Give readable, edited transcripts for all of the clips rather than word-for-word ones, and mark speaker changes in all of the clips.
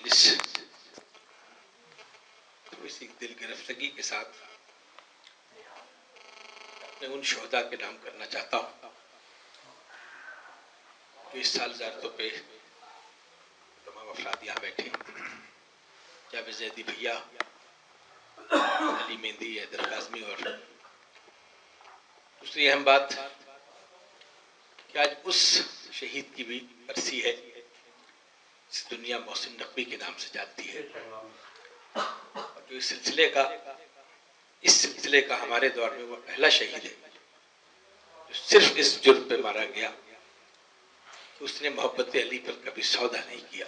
Speaker 1: مجلس تھوڑی سی دل گرفتگی کے ساتھ میں ان شہداء کے نام کرنا چاہتا ہوں جو اس سال زیارتوں پہ تمام افراد یہاں بیٹھے ہیں. جاوید زیدی بھیا، علی مہندی، حیدر کاظمی، اور دوسری اہم بات کہ آج اس شہید کی بھی برسی ہے جس دنیا محسن نقوی کے نام سے جانتی ہے، اور جو اس سلسلے کا ہمارے دور میں وہ پہلا شہید ہے جو صرف اس جرم پہ مارا گیا کہ اس نے محبت علی پر کبھی سودا نہیں کیا.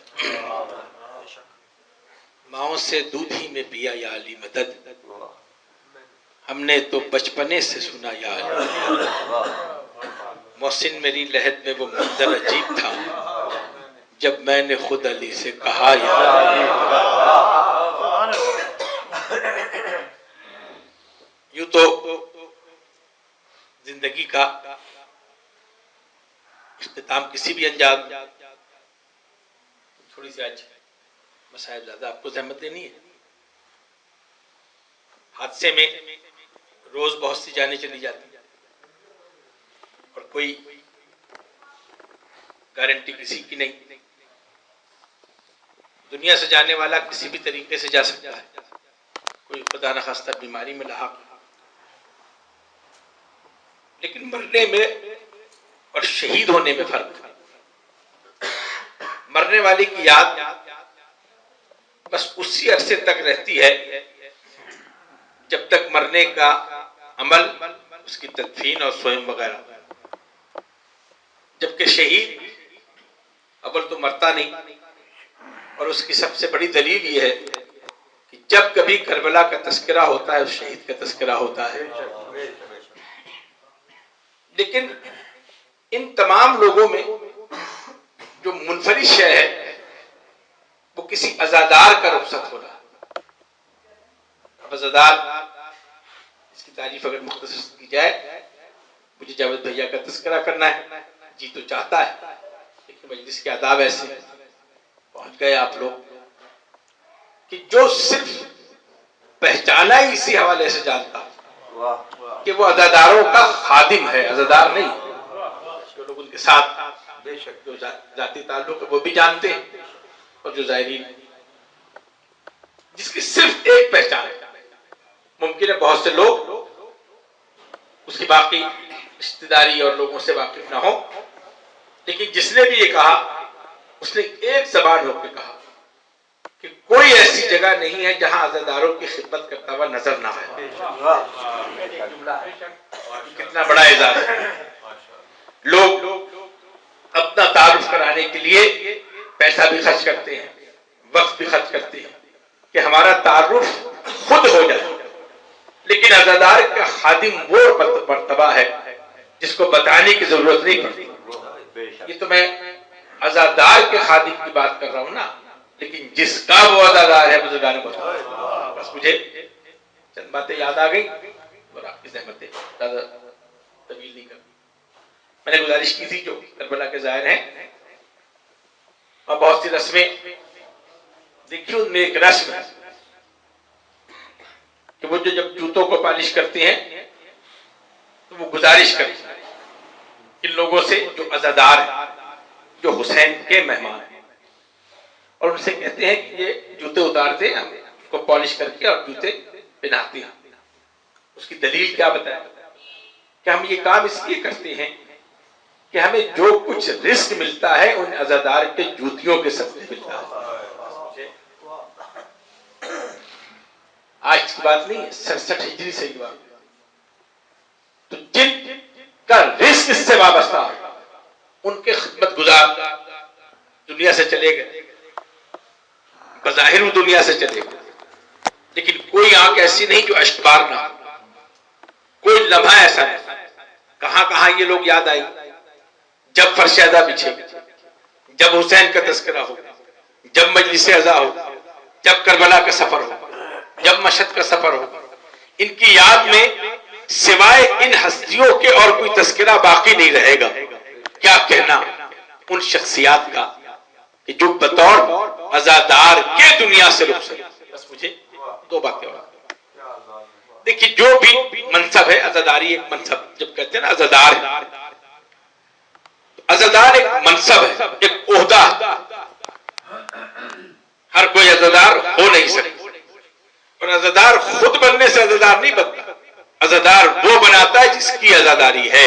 Speaker 1: ماؤں سے دودھ ہی میں پیا یا علی مدد، ہم نے تو بچپنے سے سنا یا علی. محسن میری لحد میں وہ منظر عجیب تھا جب میں نے خود علی سے کہا یا علی. یوں تو زندگی کا اختتام کسی بھی انجام، تھوڑی سی آج مسائل زیادہ آپ کو زحمت دینی ہے. حادثے میں روز بہت سی جانیں چلی جاتی اور کوئی گارنٹی کسی کی نہیں. دنیا سے جانے والا کسی بھی طریقے سے جا سکتا ہے، کوئی خدا نخواستہ بیماری میں لاحق، لیکن مرنے میں اور شہید ہونے میں فرق. مرنے والے کی یاد بس اسی عرصے تک رہتی ہے جب تک مرنے کا عمل، اس کی تدفین اور سوئم وغیرہ. جبکہ شہید اول تو مرتا نہیں، اور اس کی سب سے بڑی دلیل یہ ہے کہ جب کبھی کربلا کا تذکرہ ہوتا ہے اس شہید کا تذکرہ ہوتا ہے. لیکن ان تمام لوگوں میں جو منفرد شے ہے وہ کسی عزادار کا رخصت ہونا. اب عزادار، اس کی تعریف اگر مختصر کی جائے، مجھے جاوید بھیا کا تذکرہ کرنا ہے، جی تو چاہتا ہے، لیکن مجلس کے آداب ایسے پہنچ گئے آپ لوگ کہ جو صرف پہچانا ہی اسی حوالے سے جانتا کہ وہ عزاداروں کا خادم ہے، عزادار نہیں. جو لوگ ان کے ساتھ بے شک جو ذاتی تعلق ہے وہ بھی جانتے ہیں، اور جو ظاہرین جس کی صرف ایک پہچان ہے. ممکن ہے بہت سے لوگ اس کی باقی رشتہ داری اور لوگوں سے واقف نہ ہو، لیکن جس نے بھی یہ کہا اس نے ایک زبان ہو کے کہا کہ کوئی ایسی جگہ نہیں ہے جہاں عزاداروں کی خدمت کرتا ہوا نظر نہ آئے. کتنا بڑا اعزاز ہے. لوگ اپنا تعارف کرانے کے لیے پیسہ بھی خرچ کرتے ہیں، وقت بھی خرچ کرتے ہیں کہ ہمارا تعارف خود ہو جائے. لیکن عزادار کا خادم وہ مرتبہ ہے جس کو بتانے کی ضرورت نہیں پڑتی. یہ تو میں عزادار کے خادم کی بات کر رہا ہوں نا، لیکن جس کا وہ عزادار ہے بزرگان کو بس مجھے چند باتیں یاد آ گئی اور آپ کی زحمتیں زیادہ طویل نہیں کرتی. میں نے گزارش کی تھی جو کربلا کے ظاہر ہیں اور بہت سی رسمیں دیکھیے، ان میں ایک رسم ہے کہ وہ جو جب جوتوں کو پالش کرتے ہیں تو وہ گزارش کرتے ہیں ان لوگوں سے جو عزادار ہیں، جو حسین کے مہمان ہیں، اور ان سے کہتے ہیں کہ یہ جوتے اتارتے ہیں، ہم کو پالش کر کے اور جوتے پہناتے ہیں. اس کی دلیل کیا بتائیں کہ ہم یہ کام اس لیے کرتے ہیں کہ ہمیں جو کچھ رزق ملتا ہے ان عزادار کے جوتیوں کے صدقے ملتا ہے. آج کی بات نہیں ہے، 67 ہجری سے یہ بات. تو جن کا رزق اس سے وابستہ ہے ان کے خدمت گزار دنیا سے چلے گئے، بظاہر وہ دنیا سے چلے گئے، لیکن کوئی آنکھ ایسی نہیں جو اشک بار نہ، کوئی لمحہ ایسا نہیں. کہاں کہاں یہ لوگ یاد آئے جب فرشادہ بچھے، جب حسین کا تذکرہ ہو، جب مجلس عزا ہو، جب کربلا کا سفر ہو، جب مشہد کا سفر ہو. ان کی یاد میں سوائے ان ہستیوں کے اور کوئی تذکرہ باقی نہیں رہے گا. کیا کہنا ان شخصیات کا کہ جو بطور عزادار کے دنیا سے رخصت. بس مجھے دو باتیں اور. دیکھیے جو بھی منصب ہے، عزاداری ایک منصب، جب کہتے ہیں نا عزادار، عزادار ایک منصب ہے، ایک عہدہ. ہر کوئی عزادار ہو نہیں سکتا، اور عزادار خود بننے سے عزادار نہیں بنتا. عزادار وہ بناتا ہے جس کی عزاداری ہے.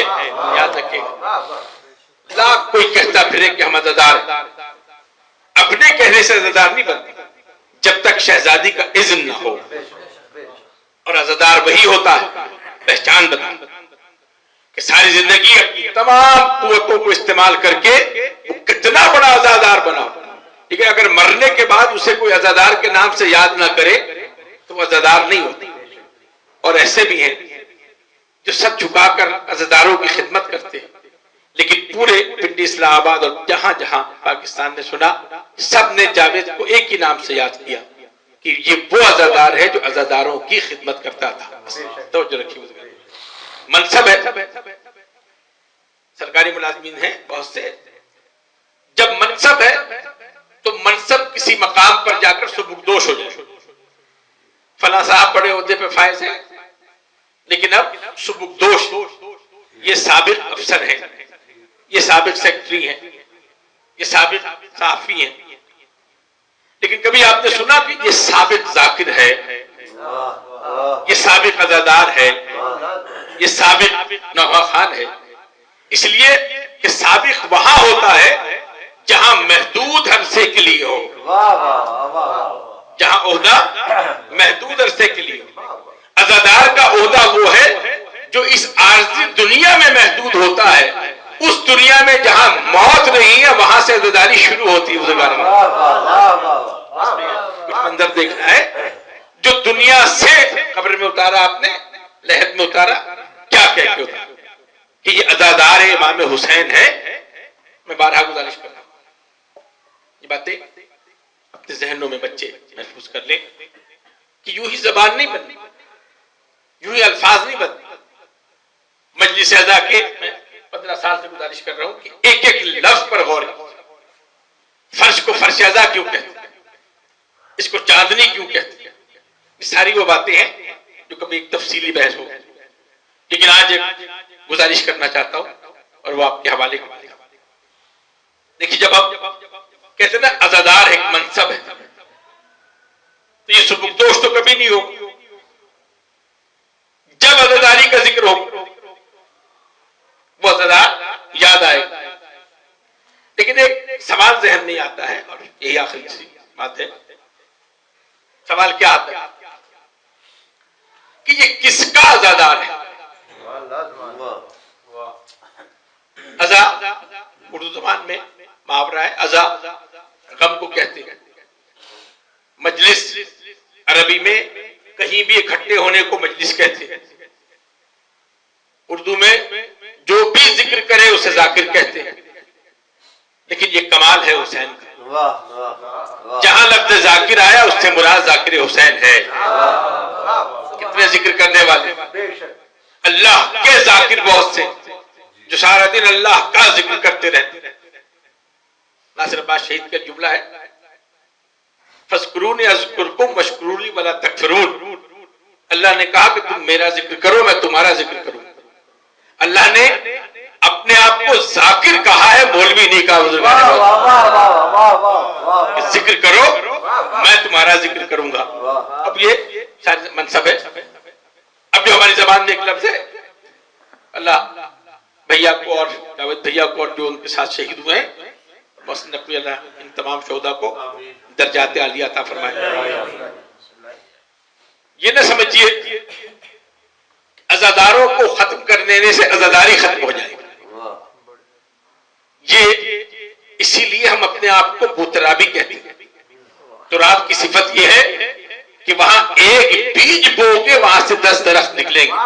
Speaker 1: یاد رکھیے گا. لاکھ کوئی کہتا پھرے کہ ہم عزادار ہیں، اپنے کہنے سے عزادار نہیں بنتا جب تک شہزادی کا اذن نہ ہو. اور عزادار وہی ہوتا ہے پہچان بتا کہ ساری زندگی اپنی تمام قوتوں کو استعمال کر کے وہ کتنا بڑا عزادار بنا، لیکن اگر مرنے کے بعد اسے کوئی عزادار کے نام سے یاد نہ کرے تو وہ عزادار نہیں ہوتا. اور ایسے بھی ہیں جو سب جھکا کر عزاداروں کی خدمت کرتے ہیں، لیکن پورے پنڈی اسلام آباد اور جہاں جہاں پاکستان نے سنا، سب نے جاوید کو ایک ہی نام سے یاد کیا کہ یہ وہ عزادار ہے جو عزاداروں کی خدمت کرتا تھا. توجہ رکھیے. منصب ہے، سرکاری ملازمین ہیں بہت سے. جب منصب ہے تو منصب کسی مقام پر جا کر سبکدوش ہو جائے. فلاں صاحب بڑے عہدے پہ فائز ہیں لیکن اب سبکدوش، یہ سابق افسر ہیں، یہ سابق سیکرٹری ہیں، یہ سابق صحافی ہیں. لیکن کبھی آپ نے سنا کہ یہ سابق ذاکر ہے، یہ سابق عزادار ہے، یہ سابق نوحہ خان ہے. اس لیے کہ سابق وہاں ہوتا ہے جہاں محدود عرصے کے لیے ہو، جہاں عہدہ محدود عرصے کے لیے ہو. عزادار کا عہدہ وہ ہے جو اس عارضی دنیا میں محدود ہوتا ہے. اس دنیا میں جہاں موت نہیں ہے وہاں سے عزاداری شروع ہوتی ہے. کچھ منظر دیکھنا ہے جو دنیا سے قبر میں اتارا، آپ نے لحد میں اتارا، کیا کہہ کے اتارا کہ یہ عزادار امام حسین ہے. میں بارہا گزارش کر رہا ہوں یہ باتیں اپنے ذہنوں میں بچے محفوظ کر لیں کہ یوں ہی زبان نہیں بننی، یوں ہی الفاظ نہیں بننے. مجلس اعضا کے میں 15 سال سے گزارش کر رہا ہوں کہ ایک ایک لفظ پر غور کریں. فرش کو فرش اعضا کیوں کہتے ہیں، اس کو چاندنی کیوں کہتے ہیں، یہ ساری وہ باتیں ہیں جو کبھی ایک تفصیلی بحث ہو. لیکن آج ایک گزارش کرنا چاہتا ہوں اور وہ آپ کے حوالے کا. دیکھیے جب آپ کہتے ہیں نا عزادار ایک منصب ہے تو یہ سبکدوش تو کبھی نہیں ہو. جب عزاداری کا ذکر ہو وہ عزادار یاد آئے. لیکن ایک سوال ذہن نہیں آتا ہے اور یہی آخری بات ہے. سوال کیا آتا ہے کہ یہ کس کا عزادار ہے. عزا اردو زبان میں محاورہ ہے. عزا غم کو کہتے ہیں. مجلس عربی میں کہیں بھی اکٹھے ہونے کو مجلس کہتے ہیں. اردو میں جو بھی ذکر کرے اسے ذاکر کہتے ہیں. لیکن یہ کمال ہے حسین کا. جہاں لفظ ذاکر آیا اس سے مراد ذاکر حسین ہے. کتنے ذکر کرنے والے، اللہ کے ذاکر بہت سے جو سارا دن اللہ کا ذکر کرتے رہتے. ناصر عباس شہید کا جملہ ہے فَاذْكُرُونِي أَذْكُرْكُمْ وَاشْكُرُوا لِي وَلَا تَكْفُرُونَ. اللہ نے کہا کہ تم میرا ذکر کرو میں تمہارا ذکر کروں. اللہ نے اپنے آپ کو ذاکر کہا ہے، مولوی نہیں کہا. ذکر کرو میں تمہارا ذکر کروں گا. اب یہ سارے منصب ہے. اب جو ہماری زبان میں ایک لفظ ہے، اللہ بھیا کو اور جاوید بھیا کو اور جو ان کے ساتھ شہید ہوئے ہیں، نقوی اللہ ان تمام شہداء کو درجات عالیہ عطا فرمائے. یہ نہ سمجھیے عزاداروں کو ختم کر دینے سے عزاداری ختم ہو جائے گی. یہ اسی لیے ہم اپنے آپ کو بوترابی کہتے ہیں. تراب کی صفت یہ ہے کہ وہاں ایک بیج بو کے وہاں سے 10 درخت نکلیں گے.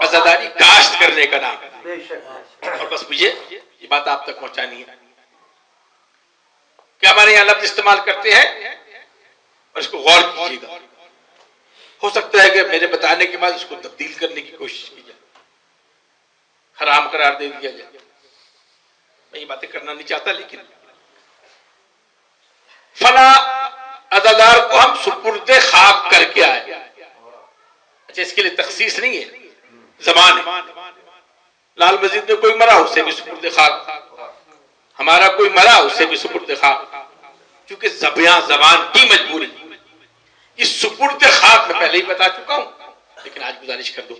Speaker 1: عزاداری کاشت کرنے کا نام ہے. اور بس مجھے یہ بات آپ تک پہنچانی ہے کہ ہمارے یہاں لفظ استعمال کرتے ہیں اور اس کو غور کیجیے گا. ہو سکتا ہے کہ میرے بتانے کے بعد اس کو تبدیل کرنے کی کوشش کی جائے، حرام قرار دے دیا جائے. میں یہ باتیں کرنا نہیں چاہتا لیکن فلاں عزادار کو ہم سپرد خاک کر کے آئے. اچھا اس کے لیے تخصیص نہیں ہے, زبان ہے. لال مسجد میں کوئی مرا اسے بھی سپرد خاک, ہمارا کوئی مرا اسے بھی سپرد خاک, کیونکہ زبان کی مجبوری. یہ سپرد خاک میں پہلے ہی بتا چکا ہوں, لیکن آج گزارش کر دوں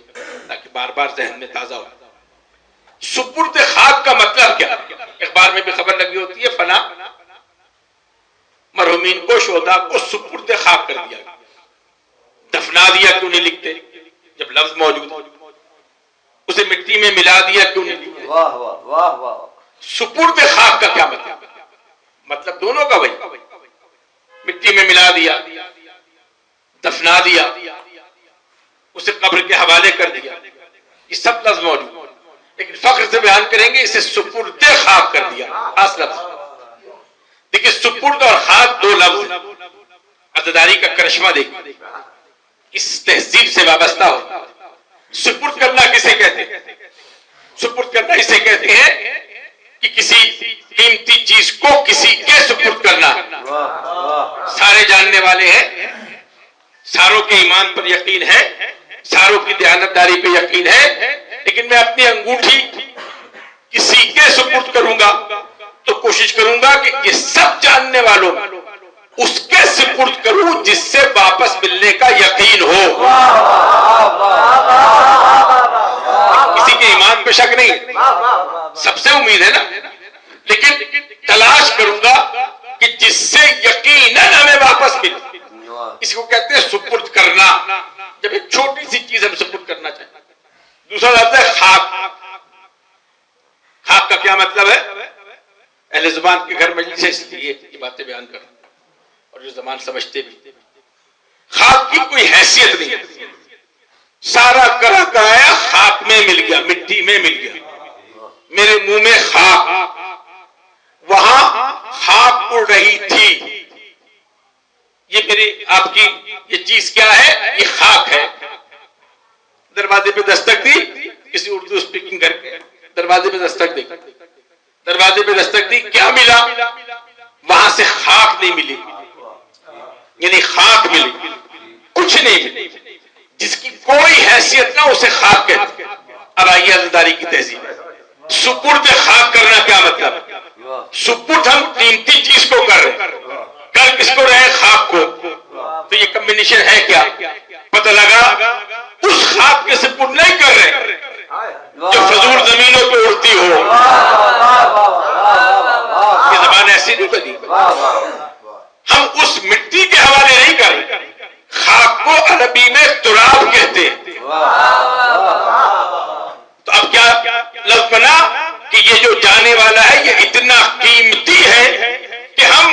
Speaker 1: تاکہ بار بار ذہن میں تازہ ہو. سپرد خاک کا مطلب کیا؟ اخبار میں بھی خبر لگی ہوتی ہے فلاں مرحومین کو شہداء کو سپرد خاک کر دیا, دفنا دیا کیوں نہیں لکھتے جب لفظ موجود؟ اسے مٹی میں ملا دیا کیوں نہیں لکھتے؟
Speaker 2: واہ واہ واہ واہ.
Speaker 1: سپرد خاک کا کیا مطلب؟ مطلب دونوں کا وہی, مٹی میں ملا دیا, دفنا دیا, اسے قبر کے حوالے کر دیا, یہ سب لفظ موجود, لیکن فخر سے بیان کریں گے اسے سپرد خاک کر دیا. خاص لفظ دیکھیں, سپرد اور خاک دو لفظ. عزاداری کا کرشمہ دیکھیں, اس تہذیب سے وابستہ ہو. سپرد کرنا کسے کہتے ہیں؟ سپرد کرنا اسے کہتے ہیں کہ کسی قیمتی چیز کو کسی کے سپرد کرنا. سارے جاننے والے ہیں, ساروں کے ایمان پر یقین ہے, ساروں کی دیانتداری پہ یقین ہے, لیکن میں اپنی انگوٹھی کسی کے سپرد کروں گا تو کوشش کروں گا کہ یہ سب جاننے والوں اس کے سپرد کروں جس سے واپس ملنے کا یقین ہو. کسی کے ایمان پہ شک نہیں, سب سے امید ہے نا, لیکن تلاش کروں گا کہ جس سے یقیناً ہمیں واپس ملے. اس کو کہتے ہیں سپرد کرنا, جب ایک چھوٹی سی چیز ہم سپرد کرنا چاہتے ہیں. دوسرا لفظ ہے خاک. خاک کا کیا مطلب ہے؟ اہل زبان کے گھر مجلس ہے اس لیے یہ باتیں بیان کر, اور جو زبان سمجھتے بھی. خاک کی کوئی حیثیت نہیں ہے, سارا کرا کرایا خاک میں مل گیا, مٹی میں مل گیا. میرے منہ میں خاک, وہاں خاک اڑ رہی تھی. یہ میری آپ کی یہ چیز کیا ہے؟ یہ خاک ہے. دروازے پہ دستک دی, کسی اردو اسپیکنگ کر کے دروازے پہ دستک دی, دروازے پہ دستک دی, کیا ملا؟ وہاں سے خاک نہیں ملی, یعنی خاک ملی, کچھ نہیں ملی. جس کی کوئی حیثیت نہ اسے خاک کہتے. اب آئیے عزاداری کی تہذیب. سپرد خاک کرنا کیا مطلب؟ سپرد ہم قیمتی چیز کو کر رہے, کر کس کو رہے؟ خاک کو. تو یہ کمبینیشن ہے کیا؟ پتہ لگا اس خاک کے سپرد نہیں کر رہے جو فضول زمینوں پہ اڑتی ہو. یہ زبان ایسی نہیں بنی. ہم اس مٹی کے حوالے نہیں کر رہے. خاک کو عربی میں تراب کہتے ہیں. تو اب کیا لفظ بنا کہ یہ جو جانے والا ہے یہ اتنا قیمتی ہے کہ ہم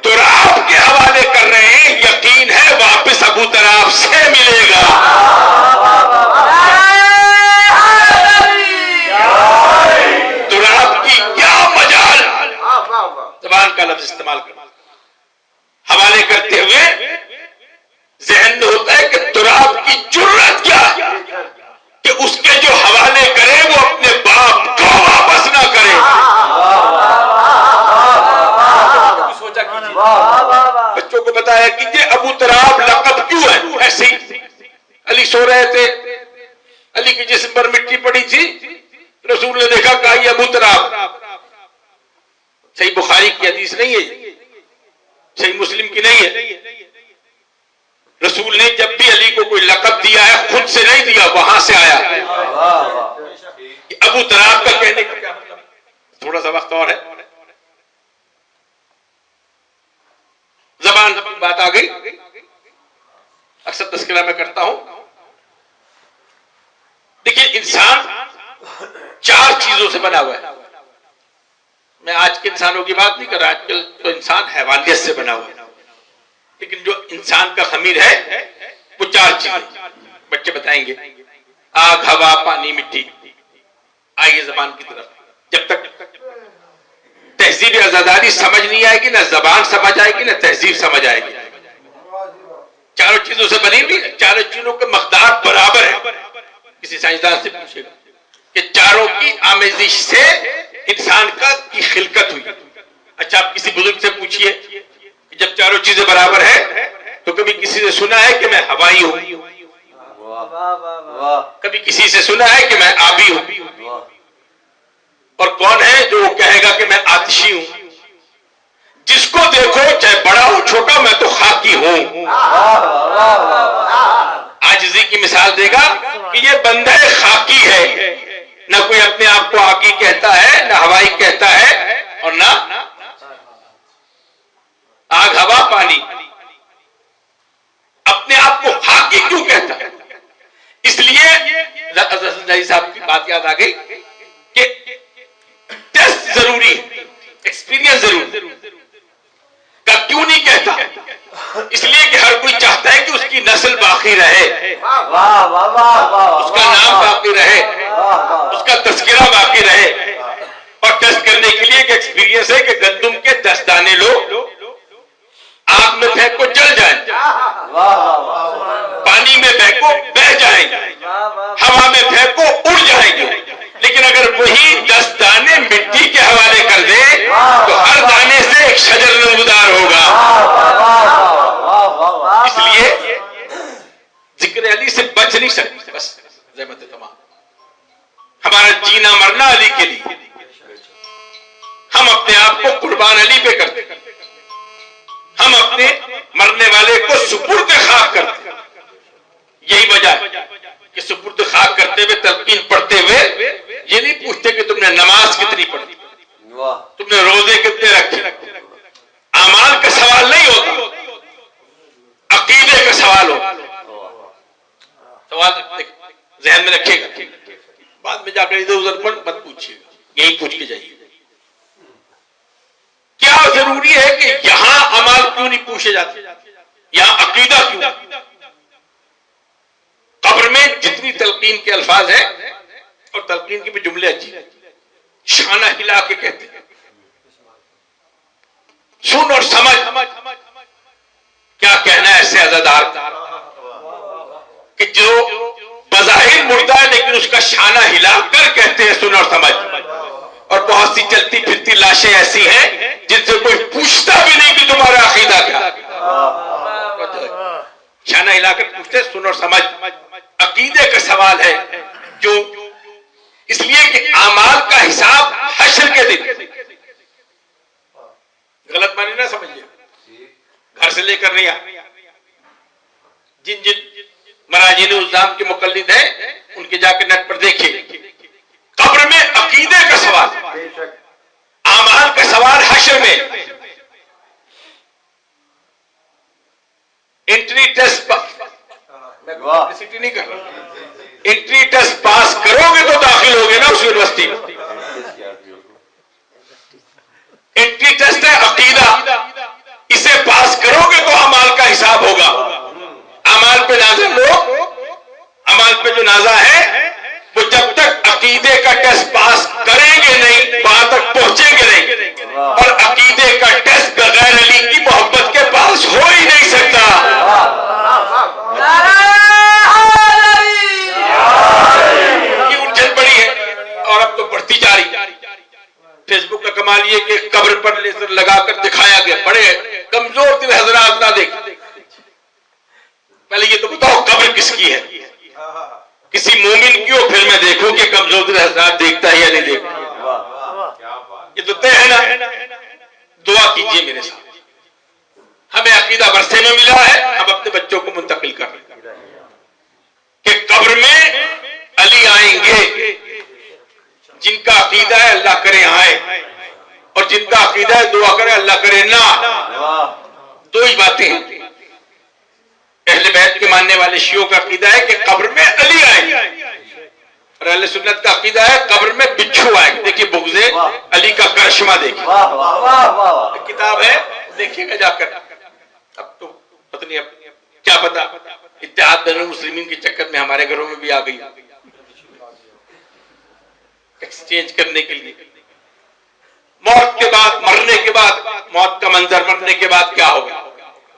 Speaker 1: تراب کے حوالے کر رہے ہیں, یقین ہے واپس ابو تراب سے ملے گا. تراب کی کیا مجال, زبان کا لفظ استعمال کرنا حوالے کرتے ہوئے ذہن میں ہوتا ہے کہ تراب کی جرت کیا ہے کہ اس کے جو حوالے کرے وہ اپنے باپ کو واپس نہ کرے. بچوں کو بتایا کیجیے ابو تراب لقب کیوں ہے؟ ایسے ہی علی سو رہے تھے, علی کے جسم پر مٹی پڑی تھی, رسول نے دیکھا کہا یہ ابو تراب. صحیح بخاری کی حدیث نہیں ہے, صحیح مسلم کی نہیں ہے. رسول نے جب بھی علی کو کوئی لقب دیا ہے خود سے نہیں دیا, وہاں سے آیا. ابو تراب کا کہنے کا کیا مطلب؟ تھوڑا سا وقت اور ہے, زبان بات آ گئی. اکثر تذکرہ میں کرتا ہوں. دیکھیے انسان 4 چیزوں سے بنا ہوا ہے. میں آج کے انسانوں کی بات نہیں کر رہا, آج کل تو انسان حیوانیت سے بنا ہوا ہے, لیکن جو انسان کا خمیر ہے وہ 4 چیزیں. بچے بتائیں گے, آگ, ہوا, پانی, مٹی. آئیے زبان کی طرف. جب تک تہذیب عزاداری سمجھ نہیں آئے گی, نہ زبان سمجھ آئے گی, نہ تہذیب سمجھ آئے گی. 4 چیزوں سے بنی ہوئی, 4 چیزوں کا مقدار برابر ہے. کسی سائنسدان سے پوچھے گا کہ 4 کی آمیزش سے انسان کی خلقت ہوئی. اچھا آپ کسی بزرگ سے پوچھئے جب چاروں چیزیں برابر ہیں تو کبھی کسی سے سنا ہے کہ میں ہوائی ہوں، کبھی کسی سے سنا ہے کہ میں آبی ہوں، اور کون ہے جو وہ کہے گا کہ میں آتشی ہوں؟ جس کو دیکھو چاہے بڑا ہو چھوٹا، میں تو خاکی ہوں۔ عاجزی کی مثال دے گا کہ یہ بندہ خاکی ہے، نہ کوئی اپنے آپ کو آگی کہتا ہے، نہ ہوائی کہتا ہے، اور نہ آگ ہوا پانی۔ اپنے آپ کو خاکی کیوں کہتا ہے؟ اس لیے صاحب کی بات یاد آ گئی کہ ٹیسٹ ضروری ہے، ایکسپیرینس ضروری۔ کیوں نہیں کہتا؟ اس لیے کہ ہر کوئی چاہتا ہے کہ اس کی نسل باقی رہے، اس کا نام باقی رہے، اس کا تذکرہ باقی رہے۔ اور ٹیسٹ کرنے کے لیے ایک ایکسپیرینس ہے کہ گندم کے 10 دانے لو، آگ میں پھینکو جل جائیں، پانی میں پھینکو بہ جائیں گے، ہوا میں پھینکو اڑ جائیں گے، لیکن اگر وہی 10 دانے مٹی کے حوالے کر دے تو ہر دانے سے ایک شجر نمودار ہوگا۔ اس لیے ذکر علی سے بچ نہیں سکتے، بس زحمت تمام۔ ہمارا جینا مرنا علی کے لیے، ہم اپنے آپ کو قربان علی پہ کرتے، ہم اپنے مرنے والے کو سپرد خاک کرتے۔ یہی وجہ کہ سپرد خاک کرتے ہوئے تلقین پڑھتے ہوئے یہ نہیں پوچھتے کہ تم نے نماز کتنی پڑھی، تم نے روزے کتنے رکھے، اعمال کا سوال نہیں ہوتا، عقیدے کا سوال ہوتا۔ سوال ذہن میں رکھے گا، بعد میں جا کر ادھر ادھر پر مت پوچھیے گا، یہی پوچھ کے جائیے۔ کیا ضروری ہے کہ یہاں اعمال کیوں نہیں پوچھے جاتے، یہاں عقیدہ کیوں؟ قبر میں جتنی تلقین کے الفاظ ہیں، اور تلقین کے بھی جملے اچھی، شانہ ہلا کے کہتے ہیں، سن اور سمجھ کیا کہنا ہے ایسے عزادار کہ جو بظاہر مردہ ہے لیکن اس کا شانہ ہلا کر کہتے ہیں سن اور سمجھ۔ اور بہت سی چلتی پھرتی لاشیں ایسی ہیں جن سے کوئی پوچھتا بھی نہیں کہ تمہارا عقیدہ کیا، شانہ ہلا کر پوچھتے سن اور سمجھ۔ عقیدے کا سوال ہے، جو اس لیے کہ اعمال کا حساب حشر کے دن، غلط معنی نہ سمجھیے، گھر سے لے کر نہیں آ، جن جن مراجعین الزام کے مقلد ہیں ان کے جا کے نیٹ پر دیکھیے، قبر میں عقیدے کا سوال، اعمال کا سوال حشر میں۔ انٹری ٹیسٹ نہیں کر رہا، انٹری ٹیسٹ پاس کرو گے تو داخل ہوگے نا اس یونیورسٹی میں۔ انٹری ٹیسٹ ہے عقیدہ، اسے پاس کرو گے تو اعمال کا حساب ہوگا۔ اعمال پہ نازل لوگ، اعمال پہ جو نازا ہے وہ جب تک عقیدے کا ٹیسٹ پاس کریں گے نہیں وہاں تک پہنچیں گے نہیں، اور عقیدے کا ٹیسٹ بغیر علی کی محبت کے پاس ہو ہی نہیں سکتا۔ یہ الجھن بڑی ہے اور اب تو بڑھتی جا رہی۔ فیس بک کا کمال یہ کہ قبر پر لیزر لگا کر دکھایا گیا، بڑے کمزور دل حضرات نہ دیکھ، پہلے یہ تو بتاؤ قبر کس کی ہے، کسی مومن کی ہو، پھر میں دیکھوں کہ کمزور دل حضرات دیکھتا ہے یا نہیں دیکھتا۔ یہ تو طے ہے نا۔ دعا کیجئے میرے ساتھ، ہمیں عقیدہ ورثے میں ملا ہے، ہم اپنے بچوں کو منتقل کر رہے ہیں کہ قبر میں علی آئیں گے، جن کا عقیدہ ہے اللہ کرے آئے، اور جن کا عقیدہ ہے دعا کرے اللہ کرے نہ۔ دو ہی باتیں ہیں۔ اہل بیت کے ماننے والے شیعوں کا عقیدہ ہے کہ قبر میں علی آئے، اور اہل سنت کا عقیدہ ہے قبر میں بچھو آئے۔ دیکھیے بغض علی کا کرشمہ دیکھیے، کتاب ہے دیکھیے گا جا کر۔ اب تو پتہ نہیں، اب کیا پتا اتحاد بین المسلمین کے چکر میں ہمارے گھروں میں بھی آ گئی ایکسچینج کرنے کے لیے۔ موت کے بعد، مرنے کے بعد، موت کا منظر مرنے کے بعد کیا ہوگا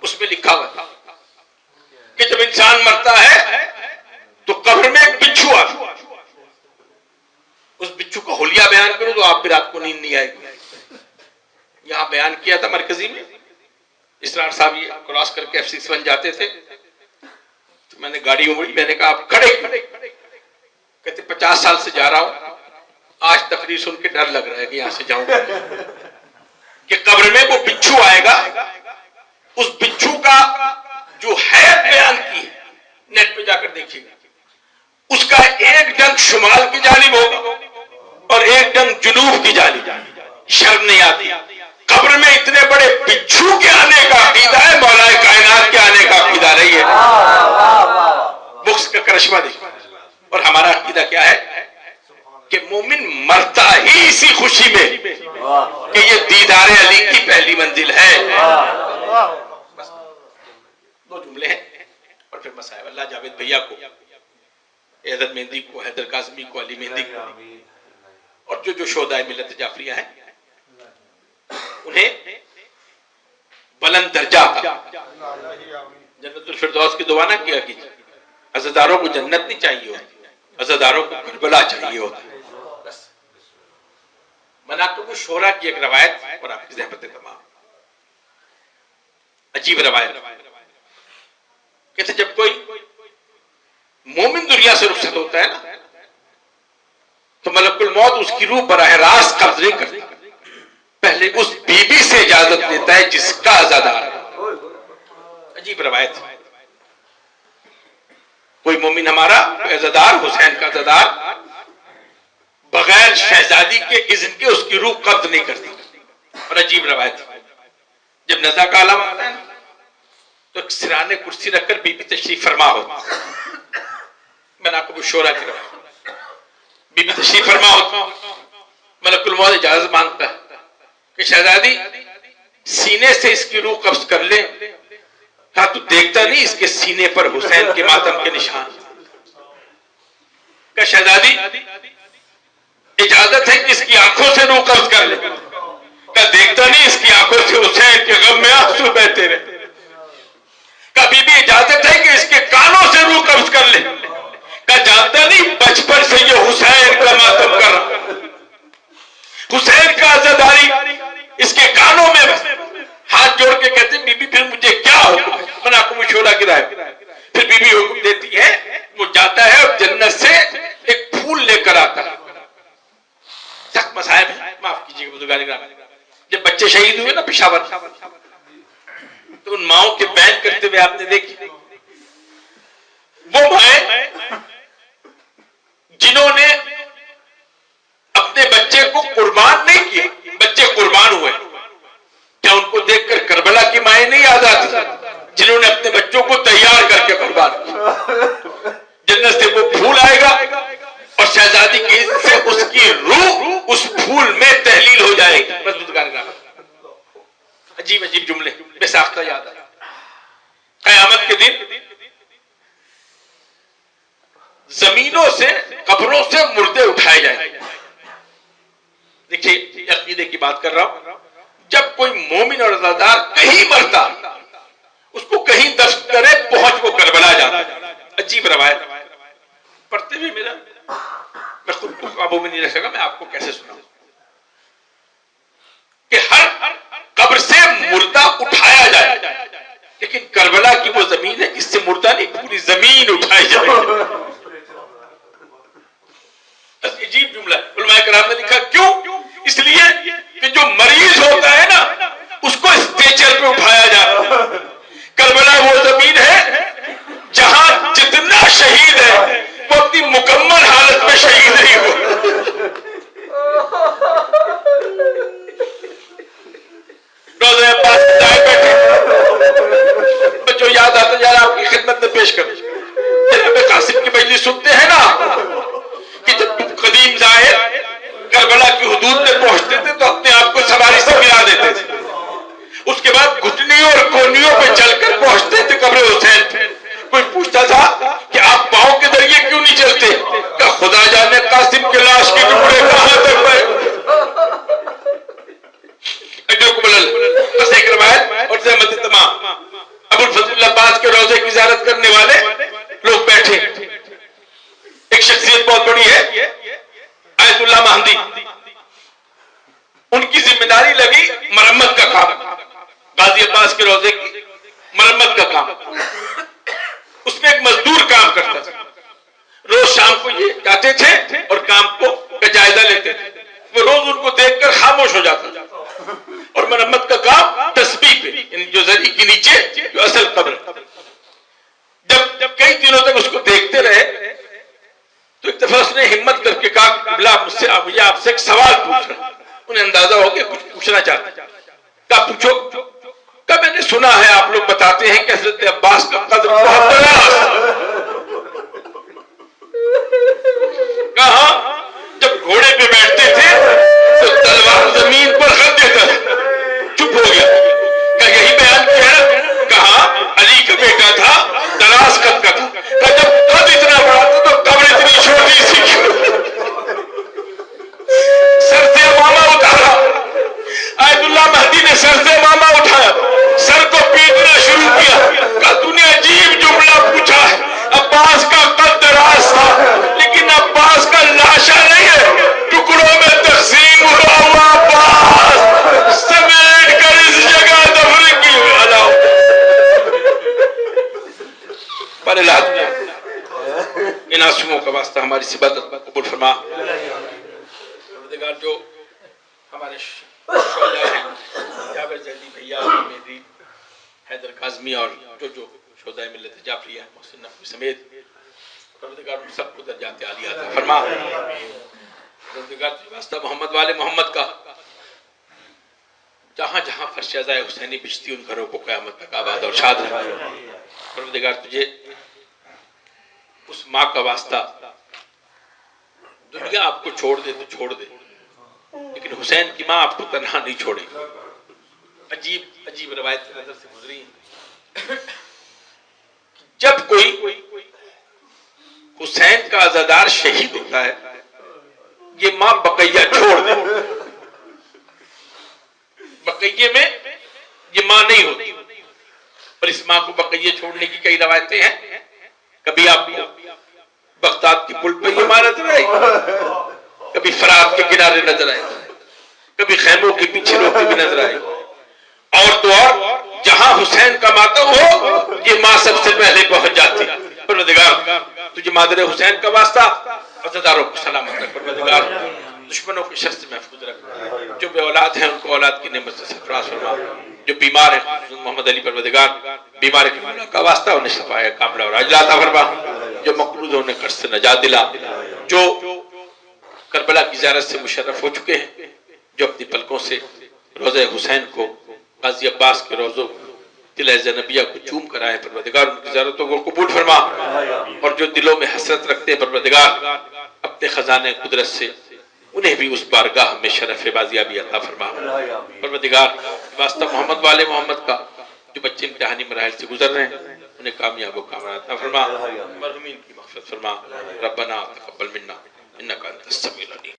Speaker 1: اس میں لکھا ہوا تھا کہ جب انسان مرتا ہے تو قبر میں ایک بچھو آتا، اس بچھو کا حلیہ بیان کروں تو آپ بھی رات کو نیند نہیں آئے گی۔ یہاں بیان کیا تھا مرکزی میں اسرار صاحب یہ کراس کر کے F61 جاتے تھے تو میں نے گاڑی موڑی, میں نے کہا آپ کھڑے, کہتے 50 سال سے جا رہا ہوں, آج تقریر سن کے ڈر لگ رہا ہے کہ یہاں سے جاؤں کہ قبر میں وہ بچھو آئے گا, اس بچھو کا جو حیرت بیان کی ہے نیٹ پہ جا کر دیکھیے گا, اس کا ایک ڈنگ شمال کی جانب ہوگا اور ایک ڈنگ جنوب کی جانب. شرم نہیں آتی؟ قبر میں اتنے بڑے بچھو کے آنے کا عقیدہ ہے, مولا کائنات کے آنے کا عقیدہ نہیں ہے. بخش کا کرشمہ دیکھو. اور ہمارا عقیدہ کیا ہے کہ مومن مرتا ہی اسی خوشی میں کہ یہ دیدار علی کی پہلی منزل ہے. بس دو جملے ہیں اور پھر مسائل. اللہ جاوید بھیا کو, حیدر مہندی کو, حیدر قاسمی کو, علی مہندی کو, اور جو شہدائے ملت جعفریہ ہیں انہیں بلند درجہ عطا. جنت الفردوس کی دعا نہ کیا کیجیے. عزاداروں کو جنت نہیں چاہیے ہوتی, عزاداروں کو کربلا چاہیے ہوتا. مناقب الشہرا کی ایک روایت, اور آپ کی زحمت تمام, عجیب روایت. کہتے جب کوئی مومن دنیا سے رخصت ہوتا ہے نا تو ملک الموت اس کی روح براہ راست قبض نہیں کرتا, پہلے اس بی بی سے اجازت لیتا ہے جس کا عزادار ہے. عجیب روایت. کوئی مومن ہمارا عزادار, حسین کا عزادار, بغیر شہزادی کے اذن کے اس کی روح قبض نہیں کرتی. اور عجیب روایت, جب نزا کا عالم آتا ہے تو ایک سرانے کرسی رکھ کر بی بی تشریف فرما ہوتا. مناقب الشہرا کی روایت, بی بی تشریف فرما ہوتا, ملک الموت اجازت مانگتا ہے کہ شہزادی سینے سے اس کی روح قبض کر لے. کہا تو دیکھتا نہیں اس کے سینے پر حسین کے ماتم کے نشان؟ کہ شہزادی اجازت ہے کہ اس کی آنکھوں سے روح قبض کر لے. کہ دیکھتا نہیں اس کی آنکھوں سے حسین کے غم میں آنسو بہتے رہے. کبھی بھی اجازت ہے کہ اس کے کانوں سے روح قبض کر لے. کہ جانتا نہیں بچپن سے یہ حسین کا ماتم کر رہا, حسین کا عزاداری اس کے کانوں میں. ہاتھ جوڑ کے کہتے ہیں بی بی پھر مجھے کیا حکم ہے؟ مناقب الشہرا کی رائے. پھر بی بی حکم دیتی ہے, وہ جاتا ہے اور جنت سے ایک پھول لے کر آتا ہے. سخت مصائب ہے, معاف کیجیے گا بزرگان کرام. جب بچے شہید ہوئے نا پشاور, تو ان ماؤں کے بیان کرتے ہوئے آپ نے دیکھی, وہ مائیں جنہوں نے اپنے بچے کو قربان نہیں کیا, بچے قربان ہوئے, کیا ان کو دیکھ کر کربلا کی مائیں نہیں یاد آتی جنہوں نے اپنے بچوں کو تیار کر کے قربان کیا؟ جنت سے وہ پھول آئے گا اور شہزادی کی عزت سے اس کی روح اس پھول میں تحلیل ہو جائے گی. عجیب عجیب جملے بے ساختہ یاد آئے. قیامت کے دن زمینوں سے, قبروں سے مردے اٹھائے جائیں گے. دیکھیے عقیدے کی بات کر رہا ہوں. جب کوئی مومن اور عزادار کہیں مرتا اس کو کہیں دفن کرے, پہنچ وہ کربلا جاتا. عجیب روایت پڑھتے ہوئے میرا میں خود کو قابو میں نہیں رکھ سکا, میں آپ کو کیسے سناؤں کہ ہر قبر سے مردہ اٹھایا جائے, لیکن کربلا کی وہ زمین ہے جس سے مردہ نہیں, پوری زمین اٹھائی جائے. عجیب جملہ. علماء کرام نے لکھا کیوں؟ اس لیے کہ جو مریض ہوتا ہے نا اس کو اسٹریچر پہ اٹھایا جاتا. کربلا وہ زمین ہے جہاں جتنا شہید ہے وہ اپنی مکمل حالت میں شہید نہیں ہوا. روزہ عباس جائے بیٹھے بچوں یاد آتا یار آپ کی خدمت میں پیش کروں. جناب قاسم کی مجلس سنتے ہیں نا کہ جب قدیم ظاہر کربلا کی حدود میں پہنچتے تھے تو اپنے آپ کو سواری سے ملا دیتے تھے. اس کے بعد گھٹنیوں اور کونیوں پہ چل کر پہنچتے تھے قبر حسین. کوئی پوچھتا تھا کہ آپ پاؤں کے ذریعے کیوں نہیں چلتے؟ کہ خدا جانے قاسم کے لاش کے ٹکڑے کہاں تک گئے. بس ایک روایت اور زحمت تمام. ابو الفضل عباس کے روزے کی زیارت کرنے والے ان کو دیکھ کر خاموش ہو جاتا اور مرمت کا کام تسبیح پہ، یعنی جو زری کے نیچے جو اصل قبر، جب کئی دنوں تک اس کو دیکھتے رہے تو ایک دفعہ اس نے ہمت کر کے کہا بلا مجھ سے آپ سے ایک سوال پوچھ رہا ہوں۔ انہیں اندازہ ہو کہ کچھ پوچھنا چاہتا، کہا پوچھو۔ کہا میں نے سنا ہے آپ لوگ بتاتے ہیں کہ حضرت عباس کا قدر بہت بڑا۔ کہا جب گھوڑے پہ بیٹھتے تھے تو تلوار زمین پر رکھ دیتا تھا۔ چپ ہو گیا، کہا یہی بیان کیا؟ کہا علی کا بیٹا تھا، دراز قد کا تھا۔ کہا جب قد اتنا بڑا تھا تو قبر اتنی چھوٹی سی کیوں؟ سر سے ماما اٹھایا، آیت اللہ مہدی نے سر سے ماما اٹھایا، سر کو پیٹنا شروع کیا۔ کہا تو نے عجیب جملہ پوچھا ہے، عباس کا قد دراز تھا لیکن عباس کا لاشا نہیں ہے، ٹکڑوں میں تقسیم ہوا ہوا عباس سمیٹ کر اس جگہ دفن کی۔ بڑے لازمی ان آنسوؤں کا واسطہ ہماری عبادت قبول فرما۔ جو ہمارے شہداء ہیں، جابر زیدی بھیا، مہدی حیدر کاظمی اور جو شہداء ملت جعفریہ محسن نقوی سمیت، پروردگار ان سب کو درجات عالیہ عطا فرما۔ پروردگار تجھے واسطہ محمد والے محمد کا، جہاں جہاں فرش ازائے حسینی بچتی ان گھروں کو قیامت تک آباد اور شاد رکھے۔ پروردگار تجھے اس ماں کا واسطہ، دنیا آپ کو چھوڑ دے تو چھوڑ دے لیکن حسین کی ماں آپ کو تنہا نہیں چھوڑے۔ عجیب عجیب روایت نظر سے گزری ہیں، جب کوئی حسین کا عزادار شہید ہوتا ہے یہ ماں بقیہ چھوڑ دے، بقیہ میں یہ ماں نہیں ہوتی، اور اس ماں کو بقیہ چھوڑنے کی کئی روایتیں ہیں۔ کبھی آپ کو بغداد کی پل پہ یہ ماں نظر آئی، کبھی فرات کے کنارے نظر آئی، کبھی خیموں کے پیچھے روتی بھی نظر آئی، اور تو اور جہاں حسین کا ماتم ہو یہ ماں سب سے پہلے پہنچ جاتی۔ پروردگار تجھے مادر حسین کا واسطہ عزاداروں کو سلامت رکھ، پروردگار دشمنوں کے شر سے محفوظ رکھ، جو بے اولاد ہیں ان کو اولاد کی نعمت سے سرفراز فرما، جو بیمار ہیں محمد علی پروردگار بیمار کے مولا کا واسطہ انہیں شفاء کاملہ اور عاجلہ عطا فرما، جو مقروض ہیں انہیں قرض سے نجات دلا، جو کربلا کی زیارت سے مشرف ہو چکے ہیں، جو اپنی پلکوں سے روضہ حسین کو، غازی عباس کے روضوں قلعہ زینبیہ کو چوم کر آئے، پروردگار ان کی زیارتوں کو قبول فرما، اور جو دلوں میں حسرت رکھتے ہیں پروردگار اپنے خزانے قدرت سے انہیں بھی اس بارگاہ میں شرف بازیابی عطا فرما۔ پروردگار واسطہ محمد والے محمد کا، جو بچے امتحانی مراحل سے گزر رہے ہیں انہیں کامیاب و کامران عطا فرما، مرحومین کی مغفرت فرما۔ ربنا تقبل منا انک انت السمیع العلیم۔